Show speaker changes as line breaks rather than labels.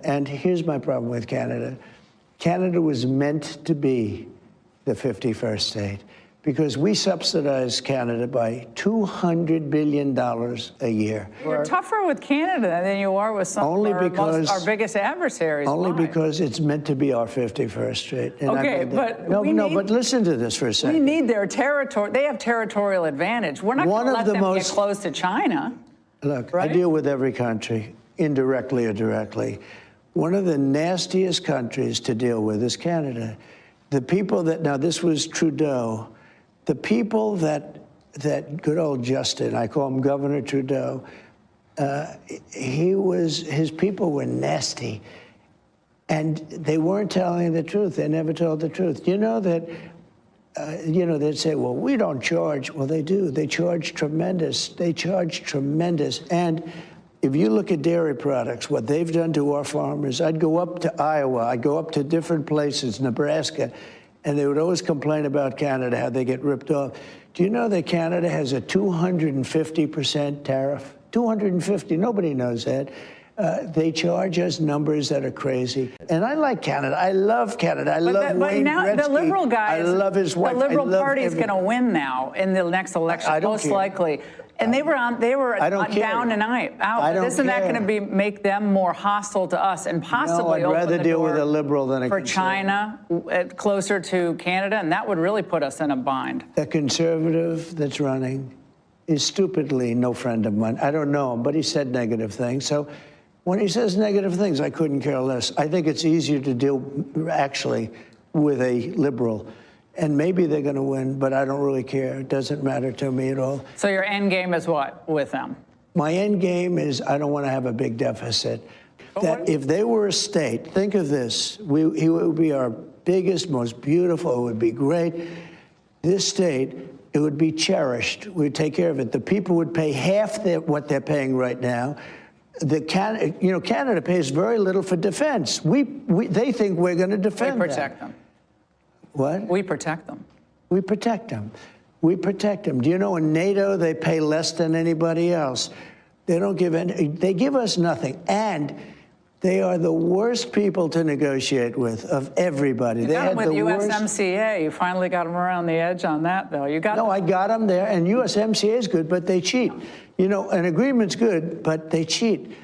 And here's my problem with Canada. Canada was meant to be the 51st state because we subsidize Canada by $200 billion a year.
You're tougher with Canada than you are with some of our biggest adversaries.
Only because it's meant to be our 51st state. And
okay, but
but listen to this for a second.
We need their territory. They have territorial advantage. We're not going to let them get close to China.
Look, right? I deal with every country, indirectly or directly. One of the nastiest countries to deal with is Canada. The people that, now this was Trudeau, the people that good old Justin, I call him Governor Trudeau, his people were nasty. And they weren't telling the truth. They never told the truth. You know that, they'd say, well, we don't charge. Well, they do. They charge tremendous. They charge tremendous. And if you look at dairy products, what they've done to our farmers, I'd go up to Iowa, I'd go up to different places, Nebraska, and they would always complain about Canada, how they get ripped off. Do you know that Canada has a 250% tariff? 250, nobody knows that. They charge us numbers that are crazy. And I like Canada. I love Canada. I love Wayne Gretzky.
The Liberal guys,
I love his wife.
The Liberal Party is going to win now in the next election, most likely. And they were down and out. Isn't that going to make them more hostile to us and possibly
I'd rather deal with a liberal than a
for China, closer to Canada, and that would really put us in a bind.
The conservative that's running is stupidly no friend of mine. I don't know him, but he said negative things. So when he says negative things, I couldn't care less. I think it's easier to deal, actually, with a liberal. And maybe they're going to win, but I don't really care. It doesn't matter to me at all.
So your end game is what with them?
My end game is I don't want to have a big deficit. That if they were a state, think of this, he would be our biggest, most beautiful, it would be great. This state, it would be cherished. We'd take care of it. The people would pay half what they're paying right now. Canada pays very little for defense. They think we're going to defend them.
We protect them.
What?
We protect them.
We protect them. We protect them. Do you know in NATO they pay less than anybody else? They don't give any. They give us nothing, and they are the worst people to negotiate with of everybody.
You got them with USMCA. You finally got them around the edge on that, though. You got them.
I got them there, and USMCA is good, but they cheat. You know, an agreement's good, but they cheat.